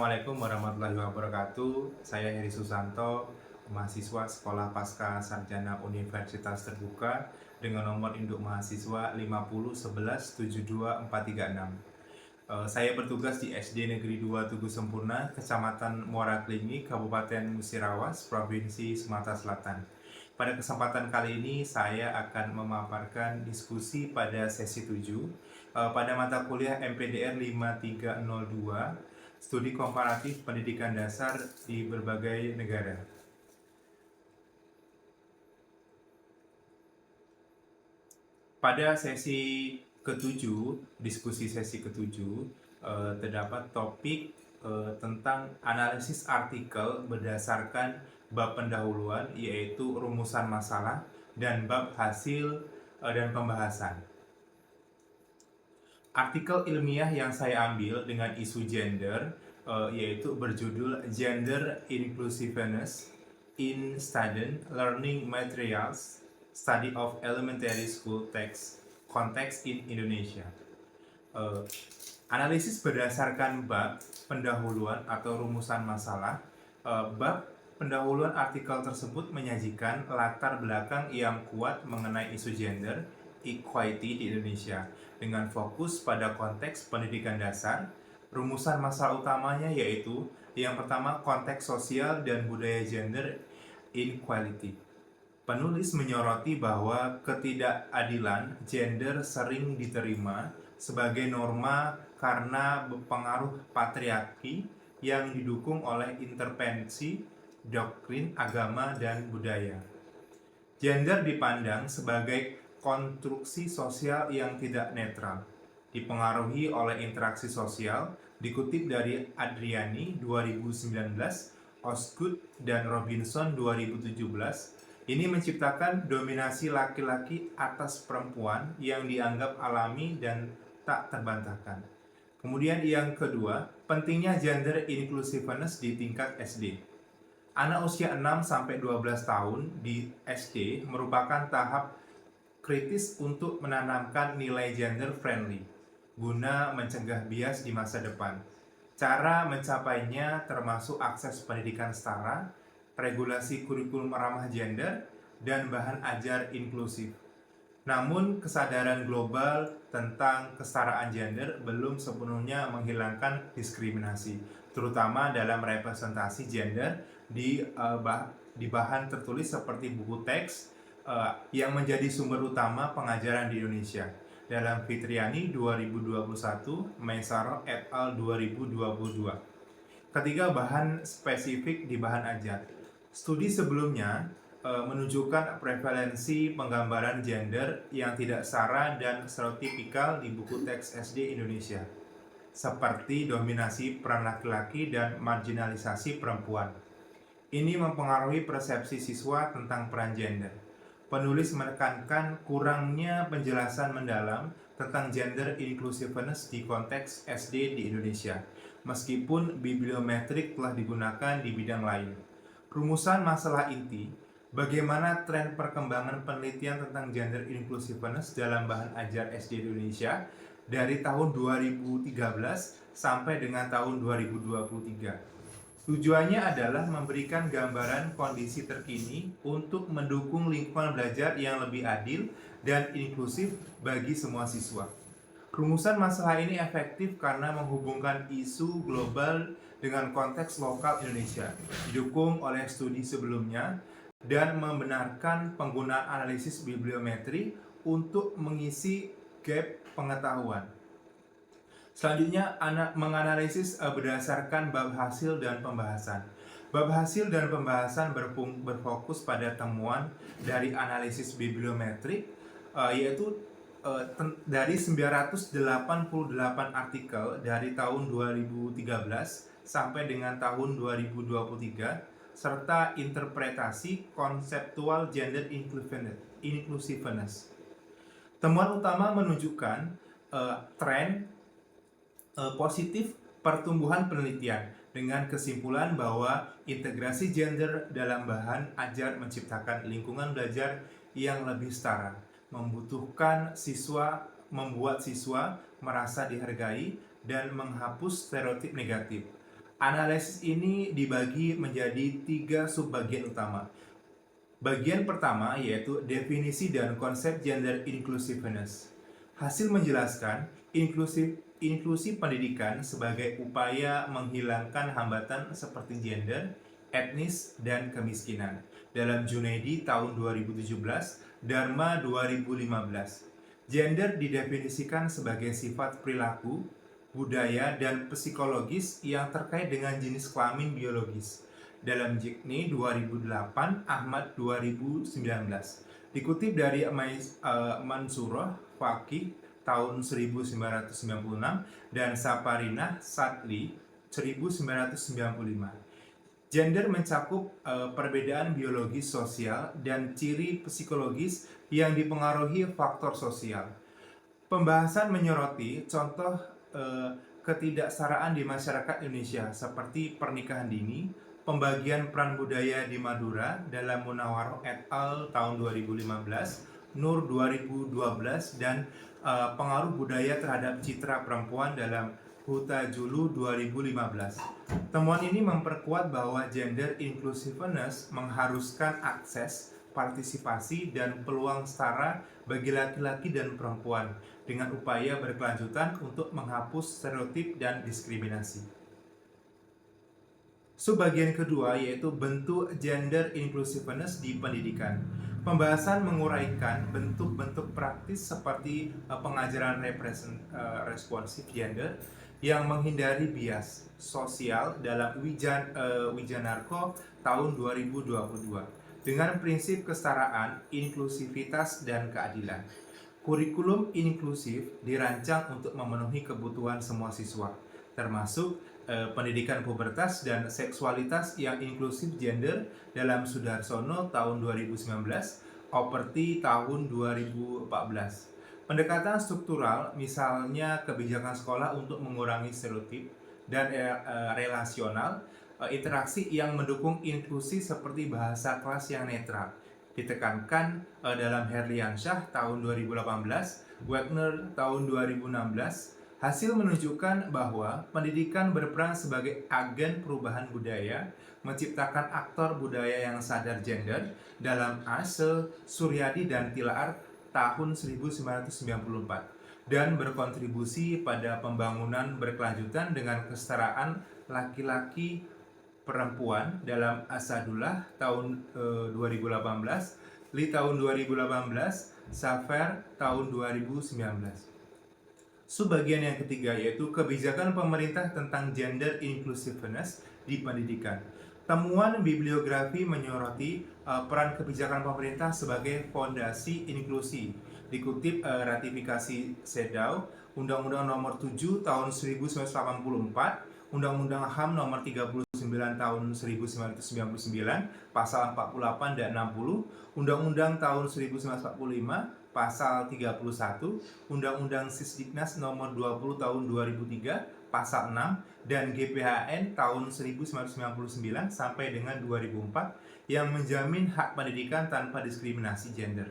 Assalamualaikum warahmatullahi wabarakatuh. Saya Heri Susanto, mahasiswa Sekolah Pasca Sarjana Universitas Terbuka dengan nomor induk mahasiswa 5011172436. Saya bertugas di SD Negeri 2 Tugu Sempurna, Kecamatan Muara Klingi, Kabupaten Musirawas, Provinsi Sumatera Selatan. Pada kesempatan kali ini saya akan memaparkan diskusi pada sesi 7 pada mata kuliah MPDR 5302, Studi Komparatif Pendidikan Dasar di berbagai negara. Pada sesi ketujuh, diskusi sesi ketujuh, terdapat topik tentang analisis artikel berdasarkan bab pendahuluan, yaitu rumusan masalah, dan bab hasil dan pembahasan. Artikel ilmiah yang saya ambil dengan isu gender yaitu berjudul Gender Inclusiveness in Student Learning Materials, Study of Elementary School Text, Context in Indonesia. Analisis berdasarkan bab pendahuluan atau rumusan masalah. Bab pendahuluan artikel tersebut menyajikan latar belakang yang kuat mengenai isu gender equality di Indonesia dengan fokus pada konteks pendidikan dasar. Rumusan masalah utamanya yaitu yang pertama, konteks sosial dan budaya gender inequality. Penulis menyoroti bahwa ketidakadilan gender sering diterima sebagai norma karena pengaruh patriarki yang didukung oleh intervensi doktrin agama dan budaya. Gender dipandang sebagai konstruksi sosial yang tidak netral, dipengaruhi oleh interaksi sosial, dikutip dari Adriani 2019, Osgood dan Robinson 2017. Ini menciptakan dominasi laki-laki atas perempuan yang dianggap alami dan tak terbantahkan. Kemudian yang kedua, pentingnya gender inclusiveness di tingkat SD. Anak usia 6-12 tahun di SD merupakan tahap kritis untuk menanamkan nilai gender friendly guna mencegah bias di masa depan. Cara mencapainya termasuk akses pendidikan setara, regulasi kurikulum ramah gender, dan bahan ajar inklusif. Namun, kesadaran global tentang kesetaraan gender belum sepenuhnya menghilangkan diskriminasi, terutama dalam representasi gender di bahan tertulis seperti buku teks yang menjadi sumber utama pengajaran di Indonesia. Dalam Fitriani 2021, Maisaro et al. 2022. Ketiga, bahan spesifik di bahan ajar. Studi sebelumnya menunjukkan prevalensi penggambaran gender yang tidak setara dan stereotipikal di buku teks SD Indonesia, seperti dominasi peran laki-laki dan marginalisasi perempuan. Ini mempengaruhi persepsi siswa tentang peran gender. Penulis menekankan kurangnya penjelasan mendalam tentang gender inclusiveness di konteks SD di Indonesia, meskipun bibliometrik telah digunakan di bidang lain. Rumusan masalah inti, bagaimana tren perkembangan penelitian tentang gender inclusiveness dalam bahan ajar SD di Indonesia dari tahun 2013 sampai dengan tahun 2023. Tujuannya adalah memberikan gambaran kondisi terkini untuk mendukung lingkungan belajar yang lebih adil dan inklusif bagi semua siswa. Rumusan masalah ini efektif karena menghubungkan isu global dengan konteks lokal Indonesia, didukung oleh studi sebelumnya, dan membenarkan penggunaan analisis bibliometri untuk mengisi gap pengetahuan. Selanjutnya, menganalisis berdasarkan bab hasil dan pembahasan. Bab hasil dan pembahasan berfokus pada temuan dari analisis bibliometrik, yaitu dari 988 artikel dari tahun 2013 sampai dengan tahun 2023, serta interpretasi konseptual gender inclusiveness. Temuan utama menunjukkan tren positif pertumbuhan penelitian dengan kesimpulan bahwa integrasi gender dalam bahan ajar menciptakan lingkungan belajar yang lebih setara, membuat siswa merasa dihargai dan menghapus stereotip negatif. Analisis ini dibagi menjadi 3 subbagian utama. Bagian pertama yaitu definisi dan konsep gender inclusiveness. Hasil menjelaskan inklusi pendidikan sebagai upaya menghilangkan hambatan seperti gender, etnis, dan kemiskinan. Dalam Junaidi tahun 2017, Dharma 2015. Gender didefinisikan sebagai sifat perilaku, budaya, dan psikologis yang terkait dengan jenis kelamin biologis. Dalam Jikni 2008, Ahmad 2019. Dikutip dari Mansurah Faqih tahun 1996 dan Saparinah Sadli 1995. Gender mencakup perbedaan biologis sosial dan ciri psikologis yang dipengaruhi faktor sosial. Pembahasan menyoroti contoh ketidaksetaraan di masyarakat Indonesia seperti pernikahan dini, pembagian peran budaya di Madura dalam Munawwaroh et al. Tahun 2015, Nur 2012, dan pengaruh budaya terhadap citra perempuan dalam Huta Julu 2015. Temuan ini memperkuat bahwa gender inclusiveness mengharuskan akses, partisipasi, dan peluang setara bagi laki-laki dan perempuan dengan upaya berkelanjutan untuk menghapus stereotip dan diskriminasi. Subbagian kedua yaitu bentuk gender inclusiveness di pendidikan. Pembahasan menguraikan bentuk-bentuk praktis seperti pengajaran responsif gender yang menghindari bias sosial dalam Wijanarko tahun 2022 dengan prinsip kesetaraan, inklusivitas, dan keadilan. Kurikulum inklusif dirancang untuk memenuhi kebutuhan semua siswa, termasuk pendidikan pubertas dan seksualitas yang inklusif gender dalam Sudarsono tahun 2019, Operti tahun 2014. Pendekatan struktural, misalnya kebijakan sekolah untuk mengurangi stereotip dan relasional, interaksi yang mendukung inklusi seperti bahasa kelas yang netral, ditekankan dalam Herliansyah tahun 2018, Wagner tahun 2016. Hasil menunjukkan bahwa pendidikan berperan sebagai agen perubahan budaya, menciptakan aktor budaya yang sadar gender dalam Ase, Suryadi, dan Tilaar tahun 1994 dan berkontribusi pada pembangunan berkelanjutan dengan kesetaraan laki-laki perempuan dalam Asadullah tahun 2018, Li tahun 2018, Safer tahun 2019. Subbagian yang ketiga yaitu kebijakan pemerintah tentang gender inclusiveness di pendidikan. Temuan bibliografi menyoroti peran kebijakan pemerintah sebagai fondasi inklusi. Dikutip ratifikasi CEDAW, Undang-Undang Nomor 7 Tahun 1984, Undang-Undang HAM Nomor 39 Tahun 1999, Pasal 48 dan 60, Undang-Undang Tahun 1945, Pasal 31, Undang-Undang Sisdiknas Nomor 20 Tahun 2003, Pasal 6, dan GPHN tahun 1999 sampai dengan 2004 yang menjamin hak pendidikan tanpa diskriminasi gender.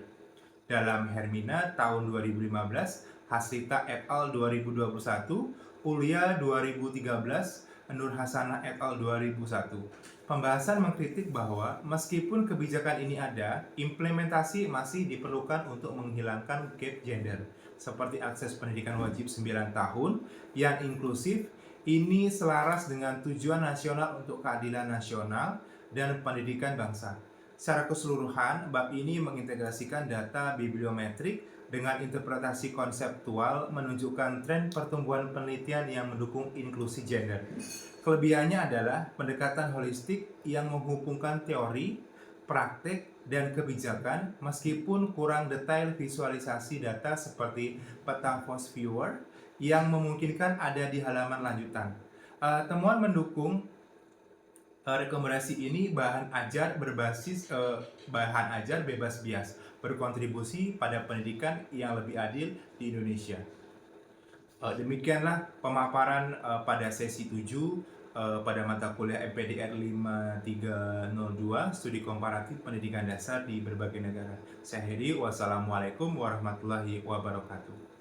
Dalam Hermina tahun 2015, Hasrita et al. 2021, Ulia 2013, Nur Hasanah et al. 2001. Pembahasan mengkritik bahwa meskipun kebijakan ini ada, implementasi masih diperlukan untuk menghilangkan gap gender, seperti akses pendidikan wajib 9 tahun yang inklusif. Ini selaras dengan tujuan nasional untuk keadilan nasional dan pendidikan bangsa. Secara keseluruhan, bab ini mengintegrasikan data bibliometrik dengan interpretasi konseptual menunjukkan tren pertumbuhan penelitian yang mendukung inklusi gender. Kelebihannya adalah pendekatan holistik yang menghubungkan teori, praktek, dan kebijakan meskipun kurang detail visualisasi data seperti peta Foursquare yang memungkinkan ada di halaman lanjutan. Temuan mendukung rekomendasi ini bahan ajar bebas bias berkontribusi pada pendidikan yang lebih adil di Indonesia. Demikianlah pemaparan pada sesi 7 pada mata kuliah MPDR 5302 Studi Komparatif Pendidikan Dasar di Berbagai Negara. Saya Hedi, wassalamualaikum warahmatullahi wabarakatuh.